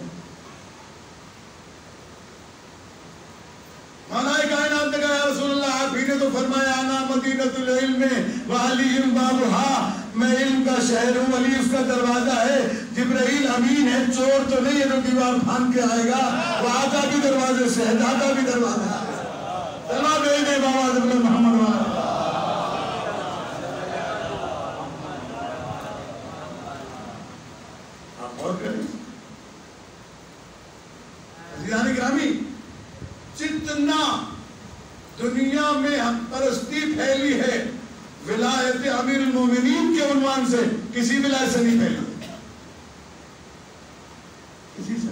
مولا کائنات نے کہا یا رسول اللہ آپ ہی نے تو فرمایا انا مدینۃ العلم وعلی بابھا، میں علم کا شہر ہوں، علی اس کا دروازہ ہے۔ جبرائیل امین ہے، چور تو نہیں ہے جو دیوار پھاند کے آئے گا، وہ آتا بھی دروازے سے ہے، جاتا بھی دروازے سے۔ سلام بھیجے بابا حضرت محمد وعلیہ۔ آپ غور کریں عزیزان گرامی، جتنا دنیا میں حق پرستی پھیلی ہے ولایت امیر المومنین کے عنوان سے کسی ولایت سے نہیں پھیلی، کسی سے۔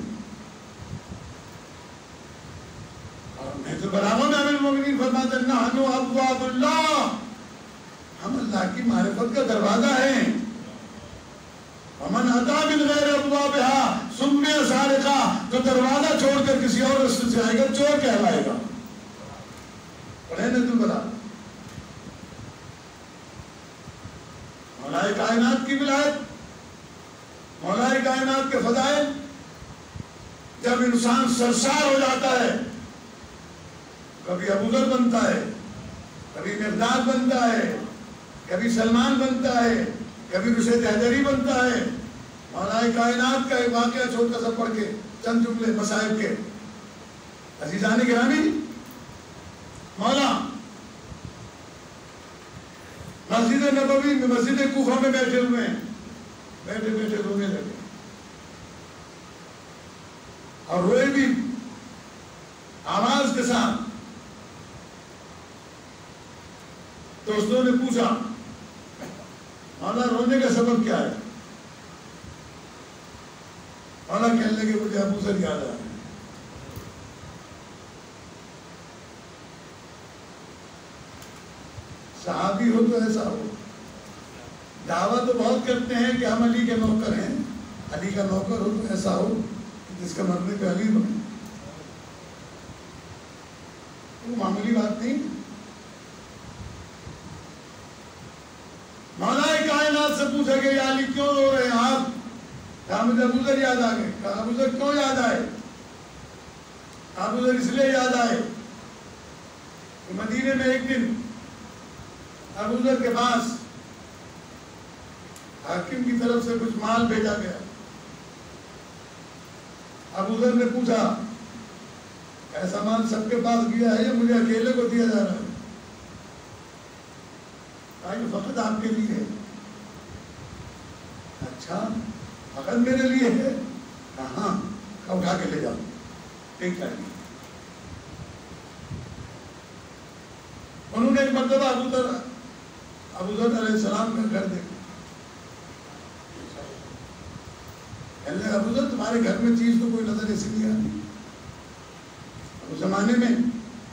اور میں تو برابر میں امیر المومنین فرماتے ہیں نحن ابواب اللہ، ہم اللہ کی معرفت کا دروازہ ہیں۔ ومن اتی من غیر ابوابها سمی سارقا، جو دروازہ چھوڑ کر کسی اور راستے سے آئے گا چور کہلائے گا۔ پڑھیں نا تم بلا مولا کائنات کی ولایت، مولا کائنات کے فضائل، جب انسان سرشار ہو جاتا ہے، کبھی ابوذر بنتا ہے، کبھی مقداد بنتا ہے، کبھی سلمان بنتا ہے، کبھی رشید حیدری بنتا ہے۔ مولا کائنات کا ایک واقعہ چھوٹا سا پڑھ کے چند جملے مصائب کے۔ عزیزان گرامی، مولا مسجد نبوی میں مسجد کوفہ میں بیٹھے ہوئے ہیں, بیٹھے بیٹھے رونے لگے, اور روئے بھی آواز کے ساتھ. دوستوں نے پوچھا مولا رونے کا سبب کیا ہے؟ مولا کہنے لگے مجھے ابو ذر یاد آ رہا ہے. صحابی ہو تو ایسا ہو. دعویٰ تو بہت کرتے ہیں کہ ہم علی کے نوکر ہیں, علی کا نوکر ہو تو ایسا ہو کہ جس کا مرنے پہ علی بنے. وہ معمولی بات نہیں. مولا کائنات سے پوچھا کہ یا علی کیوں رو رہے ہیں آپ؟ کہا مجھے ابو ذر یاد آ گئے. کہا ابو ذر کیوں یاد آئے؟ ابو ذر اس لیے یاد آئے کہ مدینے میں ایک دن ابو ذر کے پاس حاکم کی طرف سے کچھ مال بھیجا گیا. ابو ذر نے پوچھا ایسا مال سب کے پاس گیا ہے یا مجھے اکیلے کو دیا جا رہا ہے؟ یہ فقط آپ کے لیے ہے. اچھا فقط میرے لیے ہے؟ ہاں اٹھا کے لے جاؤ. ایک چاہیے. انہوں نے ایک مرتبہ ابو ذر علیہ السلام کا گھر دیکھا. کہنے لگا ابو ذر تمہارے گھر میں چیز تو کوئی نظر ایسی نہیں آتی. اس زمانے میں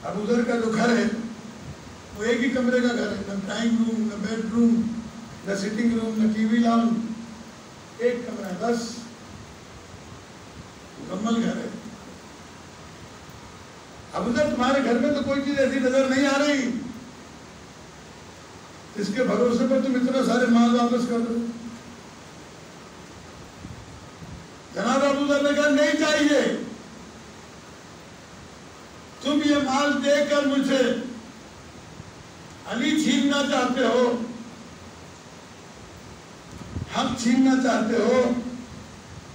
ابو ذر کا جو گھر ہے وہ ایک ہی کمرے کا گھر ہے, نہ ڈرائنگ روم, نہ بیڈ روم, نہ سٹنگ روم, نہ ٹی وی لاؤنج, ایک کمرہ ہے بس, مکمل گھر ہے. ابو ذر تمہارے گھر میں تو کوئی چیز ایسی نظر نہیں آ رہی اس کے بھروسے پر تم اتنے سارے مال واپس کر رہے ہو. جناب ابو ذر نے کہا نہیں چاہیے. تم یہ مال دے کر مجھ سے علی چھیننا چاہتے ہو, حق چھیننا چاہتے ہو,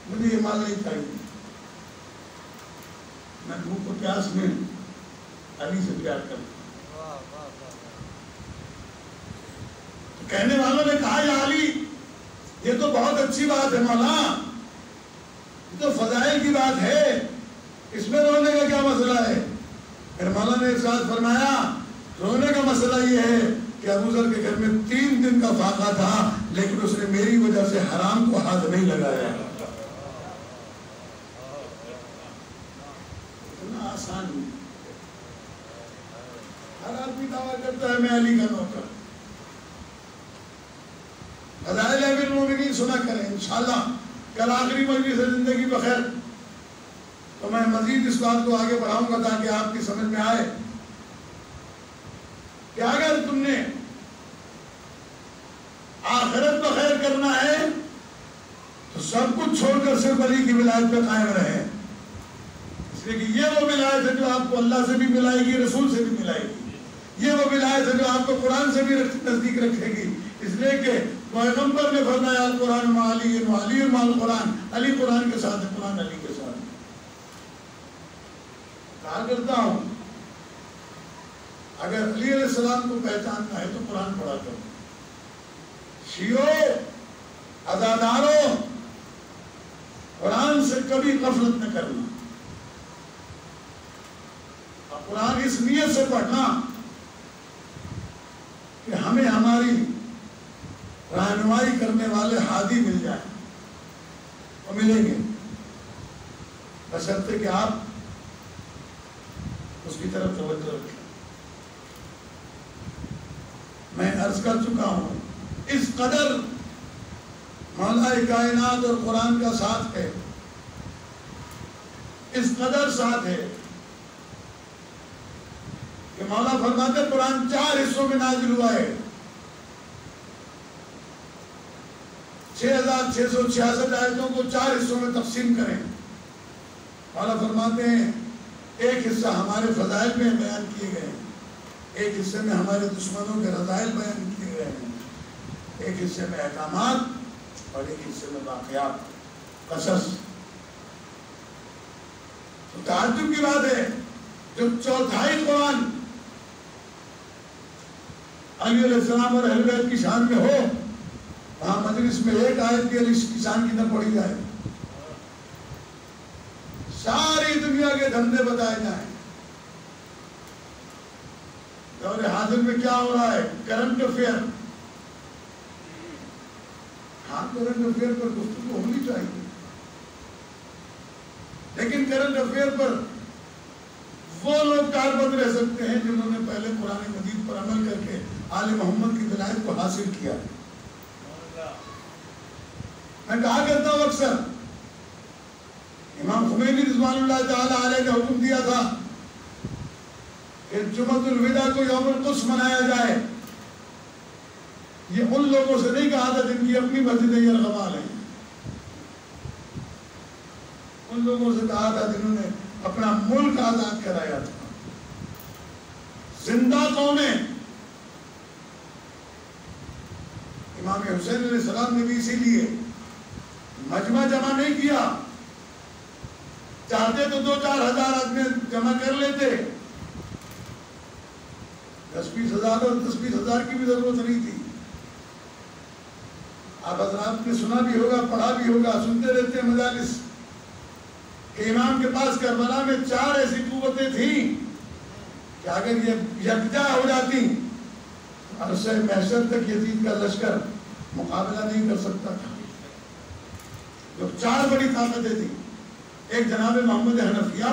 مجھے یہ مال نہیں چاہیے. میں بھوک و پیاس میں علی سے پیار کرتا ہوں. تو کہنے والوں نے کہا یا علی یہ تو بہت اچھی بات ہے مولا, یہ تو فضائل کی بات ہے, اس میں رونے کا کیا مسئلہ ہے؟ پھر مولا نے ارشاد فرمایا رونے کا مسئلہ یہ ہے کہ ابو ذر کے گھر میں 3 دن کا فاقہ تھا لیکن اس نے میری وجہ سے حرام کو ہاتھ نہیں لگایا. اتنا آسان نہیں. ہر آدمی دعویٰ کرتا ہے میں علی کا نوکر. فضائل امیر المومنین سنا کریں انشاءاللہ. کل آخری مجلس ہے زندگی بخیر, تو میں مزید اس بات کو آگے بڑھاؤں گا تاکہ آپ کی سمجھ میں آئے کہ اگر تم نے آخرت بخیر کرنا ہے تو سب کچھ چھوڑ کر صرف علی کی ولایت پہ قائم رہے. اس لیے کہ یہ وہ ولایت ہے جو آپ کو اللہ سے بھی ملائے گی, رسول سے بھی ملائے گی. یہ وہ ولایت ہے جو آپ کو قرآن سے بھی نزدیک رکھے گی. اس لیے کہ پیغمبر نے فرمایا قرآن مع علی و علی مع القرآن, علی قرآن کے ساتھ ہے, قرآن علی کے ساتھ. کہا کرتا ہوں اگر علی علیہ السلام کو پہچاننا ہے تو قرآن پڑھا کرو. شیعوں, عزاداروں, قرآن سے کبھی غفلت نہ کرنا. اور قرآن اس نیت سے پڑھنا کہ ہمیں ہماری رہنمائی کرنے والے ہادی مل جائیں, اور ملیں گے بشرطے کہ آپ اس کی طرف توجہ رکھیں. میں عرض کر چکا ہوں اس قدر مولا کائنات اور قرآن کا ساتھ ہے, اس قدر ساتھ ہے کہ مولا فرماتے قرآن 4 حصوں میں نازل ہوا ہے. 6666 آیتوں کو 4 حصوں میں تقسیم کریں. مولا فرماتے ہیں ایک حصہ ہمارے فضائل میں بیان کیے گئے ہیں, ایک حصے میں ہمارے دشمنوں کے رذائل بیان کیے گئے ہیں, ایک حصے میں احکامات اور ایک حصے میں واقعات, قصص. تو تعجب کی بات ہے جب 1/4 قرآن علی علیہ السلام اور اہل بیت کی شان میں ہو، وہاں مجلس میں ایک آیت بھی علی کی شان کی نہ پڑھی جائے، ساری دنیا کے دھندے بتائے جائیں۔ دور حاضر میں کیا ہو رہا ہے؟ کرنٹ افیئر، ہاں کرنٹ افیئر پر گفتگو ہونی چاہیے، لیکن کرنٹ افیئر پر وہ لوگ کاربند رہ سکتے ہیں جنہوں نے پہلے قرآن مجید پر عمل کر کے آل محمد کی ولایت کو حاصل کیا۔ میں کہا کرتا ہوں اکثر، امام خمینی رضوان اللہ تعالی علیہ نے حکم دیا تھا کہ جمعۃ الوداع کو یوم القدس منایا جائے، یہ ان لوگوں سے نہیں کہا تھا جن کی اپنی مسجدیں یرغمال ہیں، ان لوگوں سے کہا تھا جنہوں نے اپنا ملک آزاد کرایا تھا۔ زندہ قومیں، امام حسین علیہ السلام نے بھی اسی لیے مجمع جمع نہیں کیا، چاہتے تو 2-4 ہزار آدمی جمع کر لیتے، 10-20 ہزار اور 10-20 ہزار کی بھی ضرورت نہیں تھی۔ آپ حضرات نے سنا بھی ہوگا، پڑھا بھی ہوگا، سنتے رہتے ہیں مجالس کہ امام کے پاس کربلا میں 4 ایسی قوتیں تھیں کہ اگر یہ یکجا ہو جاتی عرصہ محشر تک یزید کا لشکر مقابلہ نہیں کر سکتا تھا۔ جو 4 بڑی طاقتیں تھیں، ایک جناب محمد حنفیہ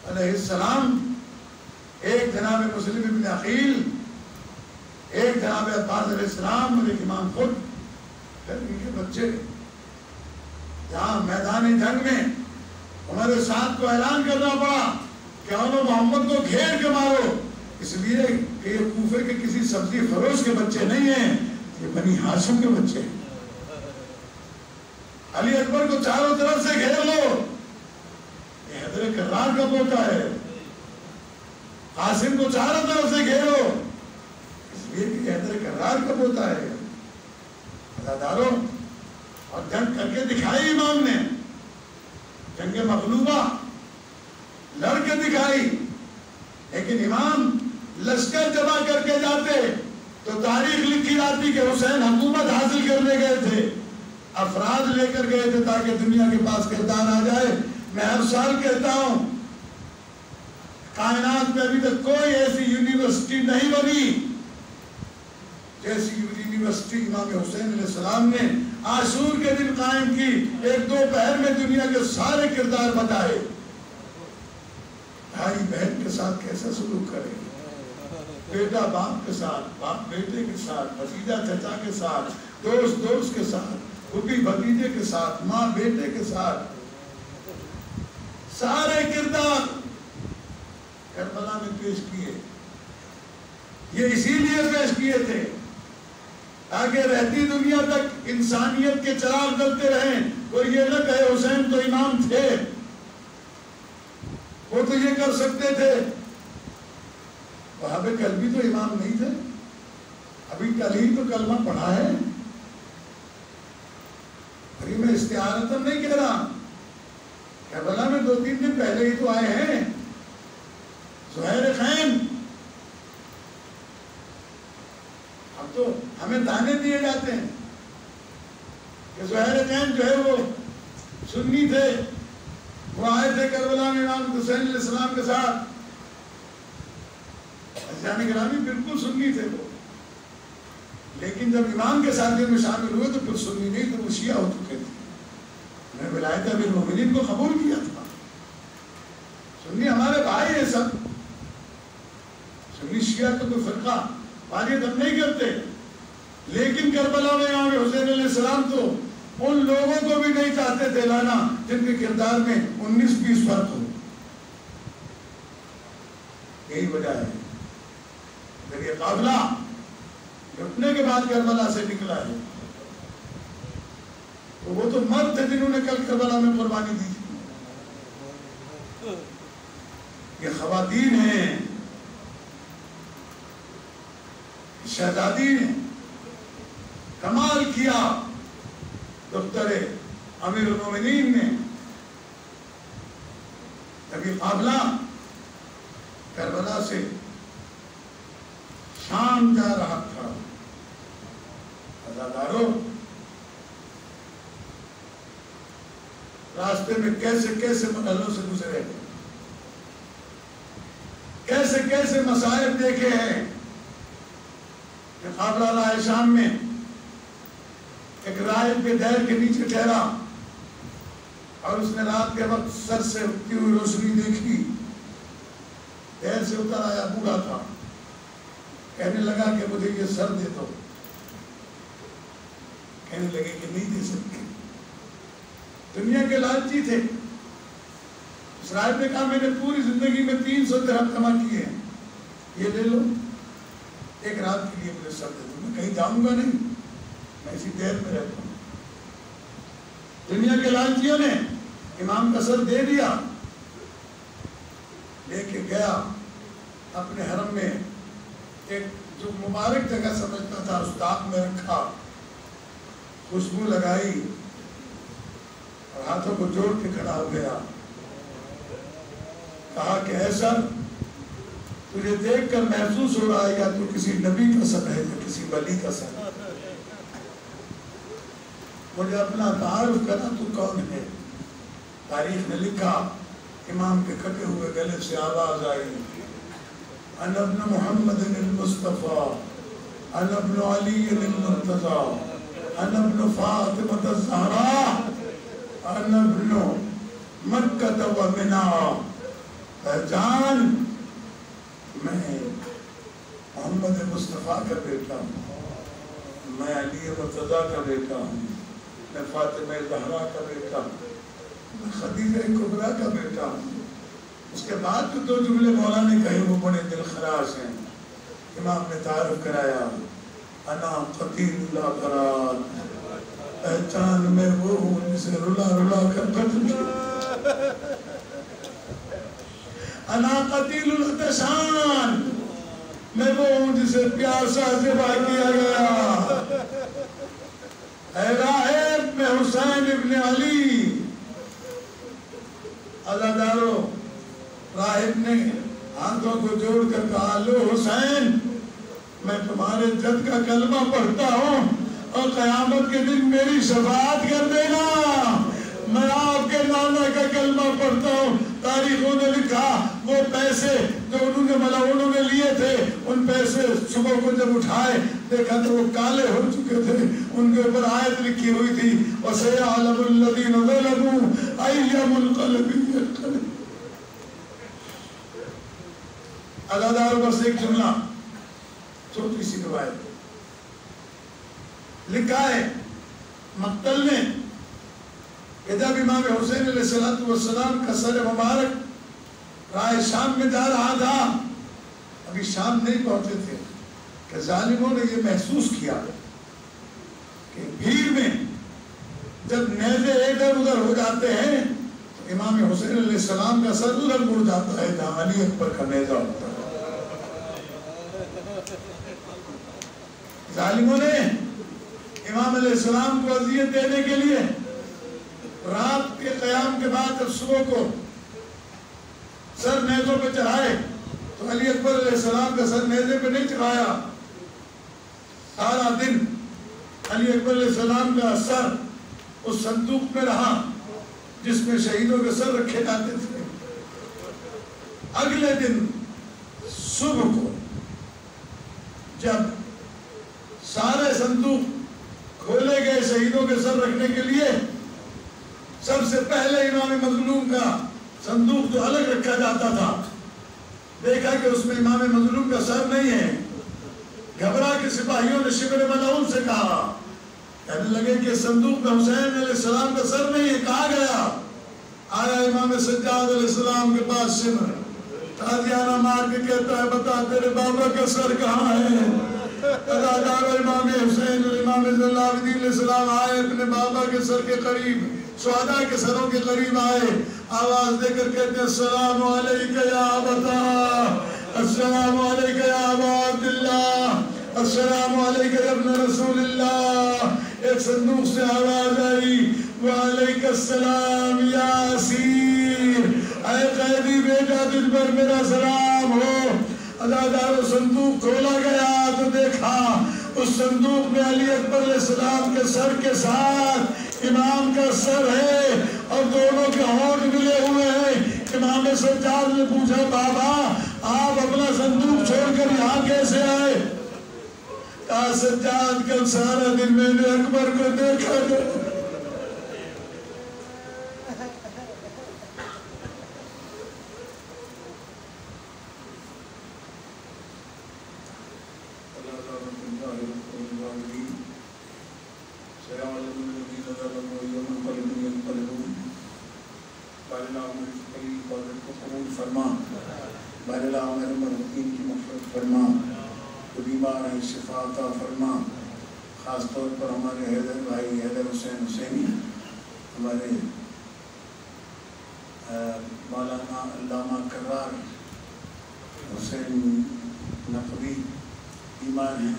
علیہ السلام، ایک جناب مسلم ابن عقیل، ایک جناب عباس علیہ السلام اور ایک امام خود، پھر ان کے بچے۔ جہاں میدان جنگ میں عمر سعد کو اعلان کرنا پڑا کہ انہوں محمد کو گھیر کے مارو، اس لیے کہ یہ کوفے کے کسی سبزی فروش کے بچے نہیں ہیں، یہ بنی ہاشم کے بچے ہیں۔ علی اکبر کو چاروں طرف سے گھیر لو، یہ حیدر کرار کا پوتا ہے۔ قاسم کو چاروں طرف سے گھیرو، اس لیے کہ یہ حیدر کرار کا پوتا ہے۔ عزاداروں، اور جنگ کر کے دکھائی امام نے، جنگ مغلوبہ لڑ کے دکھائی، لیکن امام لشکر جمع کر کے جاتے تو تاریخ لکھی جاتی کہ حسین حکومت حاصل کرنے گئے تھے، افراد لے کر گئے تھے تاکہ دنیا کے پاس کردار آ جائے۔ میں ہر سال کہتا ہوں، کائنات میں ابھی تک کوئی ایسی یونیورسٹی نہیں بنی جیسی یونیورسٹی امام حسین علیہ السلام نے عاشور کے دن قائم کی۔ 1-2 پہر میں دنیا کے سارے کردار بتائے، بھائی بہن کے ساتھ کیسا سلوک کرے، بیٹا باپ کے ساتھ، باپ بیٹے کے ساتھ، بھتیجا چچا کے ساتھ، دوست کے ساتھ، پھوپھی بھتیجے کے ساتھ، ماں بیٹے کے ساتھ، سارے کردار کربلا میں پیش کیے۔ یہ اسی لیے پیش کیے تھے تاکہ رہتی دنیا تک انسانیت کے چراغ جلتے رہیں، کوئی یہ نہ کہے حسین تو امام تھے، وہ تو یہ کر سکتے تھے۔ وہاں پہ کل بھی تو امام نہیں تھے، ابھی کل ہی تو کلمہ پڑھا ہے۔ ابھی میں استعارتاً نہیں کہہ رہا، کربلا میں 2-3 دن پہلے ہی تو آئے ہیں زہیر خیم۔ اب تو ہمیں تانے دیے جاتے ہیں کہ زہیر خیم جو ہے وہ سنی تھے، وہ آئے تھے کربلا میں امام حسین علیہ السلام کے ساتھ۔ عزیزان گرامی، بالکل سنی تھے وہ، لیکن جب امام کے ساتھیوں میں شامل ہوئے تو پھر سنی نہیں تو وہ شیعہ ہو چکے تھے۔ میں ولایت امیر المومنین کو قبول کیا تھا۔ سنی ہمارے بھائی ہیں سب، سنی شیعہ کا کوئی فرقہ واجب ہم نہیں کرتے، لیکن کربلا میں امام حسین علیہ السلام تو ان لوگوں کو بھی نہیں چاہتے تھے لانا جن کے کردار میں 19-20 فرق ہو۔ یہی وجہ ہے جب یہ قافلہ لٹنے کے بعد کربلا سے نکلا ہے تو وہ تو مرد تھے جنہوں نے کل کربلا میں قربانی دی تھی، یہ خواتین ہیں، شہزادی نے کمال کیا۔ دفتر امیر المومنین نے جب یہ قافلہ کربلا سے شام جا رہا تھا. عزادارو، راستے میں کیسے کیسے مرحلوں سے گزرے، کیسے کیسے مصائب دیکھے ہیں. مقابلہ رائے شام میں ایک راہب کے دیر کے نیچے ٹھہرا اور اس نے رات کے وقت سر سے اٹھتی ہوئی روشنی دیکھی. دیر سے اتر آیا، بوڑھا تھا. کہنے لگا کہ مجھے یہ سر دے دو. کہنے لگے کہ نہیں دے سکتے. دنیا کے لالچی تھے. اس راہب نے کہا میں نے پوری زندگی میں 300 درہم کما کیے ہیں، یہ لے لو، ایک رات کے لیے مجھے سر دے دو، میں کہیں جاؤں گا نہیں، میں اسی دیر میں رہتا ہوں. دنیا کے لالچیوں نے امام کا سر دے دیا، لے کے گیا اپنے حرم میں ایک جو مبارک جگہ سمجھتا تھا اس طاق میں رکھا، خوشبو لگائی اور ہاتھوں کو جوڑ کے کھڑا ہو گیا. کہا کہ اے سر، تجھے دیکھ کر محسوس ہو رہا ہے یا تو کسی نبی کا سر ہے یا کسی ولی کا سر ہے. مجھے اپنا تعارف کرا، تو کون ہے. تاریخ نے لکھا، امام کے کٹے ہوئے گلے سے آواز آئی، انا ابن محمد المصطفیٰ، انا ابن علی المرتضیٰ، انا ابن فاطمہ الزہراء، انا ابن مکہ و منی. پہچان، میں محمد مصطفیٰ کا بیٹا ہوں، میں علی مرتضیٰ کا بیٹا ہوں، میں فاطمہ زہرا کا بیٹا ہوں، میں خدیجہ کبریٰ کا بیٹا ہوں. اس کے بعد تو 2 جملے مولا نے کہے وہ بڑے دل خراش ہیں. امام نے تعارف کرایا، انا قتیل الابرار، پہچان میں وہ ہوں جسے رلا رلا کر قتل کیا. انا قتیل العطشان، میں وہ ہوں جسے پیاسا ذبح کیا گیا. اے راہب، میں حسین ابن علی. عزادارو، راہب نے ہاتھوں کو جوڑ کر کہا، لو حسین، میں تمہارے جد کا کلمہ پڑھتا ہوں اور قیامت کے دن میری شفاعت کر دینا. میں آپ کے نانا کا کلمہ پڑھتا ہوں. تاریخوں نے لکھا وہ پیسے جو انہوں نے ملعونوں نے لیے تھے، ان پیسے صبح کو جب اٹھائے دیکھا تو وہ کالے ہو چکے تھے. ان کے اوپر آیت لکھی ہوئی تھی، وَسَيَعْلَمُ الَّذِينَ ظَلَمُوا أَيَّ مُنْقَلَبٍ يَنقَلِبُونَ. عزادار بس ایک جملہ، چھوٹی سی روایت لکھا ہے مقتل نے کہ جب امام حسین علیہ السلام کا سر مبارک رائے شام میں جا رہا تھا، ابھی شام نہیں پہنچے تھے، کہ ظالموں نے یہ محسوس کیا کہ بھیڑ میں جب نیزے ادھر ادھر ہو جاتے ہیں تو امام حسین علیہ السلام کا سر ادھر مڑ جاتا ہے جہاں علی اکبر کا نیزہ ہوتا ہے. ظالموں نے امام علیہ السلام کو اذیت دینے کے لیے رات کے قیام کے بعد جب صبح کو سر نیزوں پہ چڑھائے تو علی اکبر علیہ السلام کا سر نیزے پہ نہیں چڑھایا. سارا دن علی اکبر علیہ السلام کا سر اس صندوق میں رہا جس میں شہیدوں کے سر رکھے جاتے تھے. اگلے دن صبح کو جب سارے صندوق کھولے گئے شہیدوں کے سر رکھنے کے لیے، سب سے پہلے امام مظلوم کا صندوق جو الگ رکھا جاتا تھا، دیکھا کہ اس میں امام مظلوم کا سر نہیں ہے. گھبرا کے سپاہیوں نے شبر ملعون سے کہا، کہنے لگے کہ صندوق میں حسین علیہ السلام کا سر نہیں ہے، کہاں گیا؟ آیا امام سجاد علیہ السلام کے پاس شبر تازیانہ مار کے کہتا ہے، بتا تیرے بابا کا سر کہاں ہے؟ ادادار امام حسین اور امام زین العابدین علیہ السلام آئے اپنے بابا کے سر کے قریب، شہداء کے سروں کے قریب آئے، آواز دے کر کہتے ہیں، السلام علیکہ یا ابتا، السلام علیکہ یا ابا عبداللہ، السلام علیکہ یا ابن رسول اللہ. ایک صندوق سے آواز آئی، وعلیکہ السلام یا اسیر، اے قیدی بیٹا تجھ پر میرا سلام ہو. ادادار صندوق کھولا گیا تو دیکھا اس صندوق میں علی اکبر علیہ السلام کے سر کے ساتھ امام کا سر ہے اور دونوں کے ہونٹ ملے ہوئے ہیں۔ امام سجاد نے پوچھا بابا آپ اپنا صندوق چھوڑ کر یہاں کیسے آئے؟ کہا سجاد کل سارا دن میں نے اکبر کو دیکھا تھا۔ فرما بار اللہ ہمارے مرحومین کی مغفرت فرما، جو بیمار ہیں شفا عطا فرما، خاص طور پر ہمارے حیدر بھائی حیدر حسین حسینی، ہمارے مولانا علامہ کرار حسین نقوی بیمار ہیں،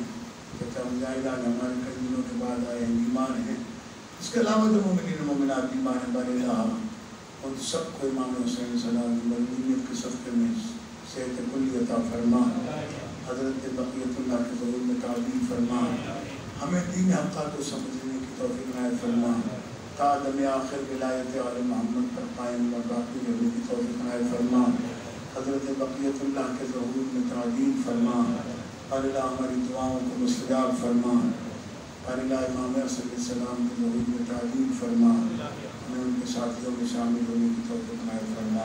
چچا مجاہد آج ہمارے کئی دنوں کے بعد آئے ہیں بیمار ہیں، اس کے علاوہ جو مومنین مومنات بیمار ہیں بار اللہ اور سب کو امام حسین صلاح مردینیت کے صدقے میں صحت کلی عطا فرما، حضرت بقیت اللہ کے ظہور میں تعبیر فرما، ہمیں دین حقہ کو سمجھنے کی توفیق عنایت فرما، تا دم آخر ولایت آل محمد پر قائم و باقی رہنے کی توفیق عنایت فرما، حضرت بقیت اللہ کے ظہور میں تعبیر فرما، اور اللہ ہماری دعاؤں کو مستجاب فرما، اور اللہ امام حسن علیہ السلام کے ظہور میں تعبیر فرما، ہمیں ان کے ساتھیوں میں شامل ہونے کی توفیق عنایت فرما۔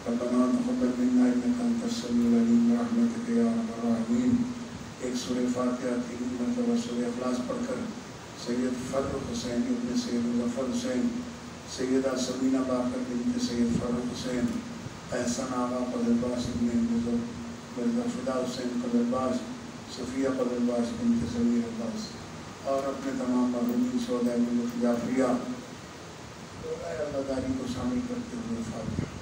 ربنا تقبل منا انک انت السمیع العلیم برحمتک یا ارحم الراحمین۔ ایک سورہ فاتحہ 3 مرتبہ سورہ اخلاص پڑھ کر سید فرخ حسین ابن سید مظفر حسین، سیدہ سمینہ باقر بنت سید فرخ حسین، احسن آغا قدرباس ابن مرزا فدا حسین قدرباس، صفیہ قدرباس بنت سمیر عباس اور اپنے تمام مرحومین شہداء ملت جعفریہ اللہ داری کو شامل کرتے ہوئے فاتحہ۔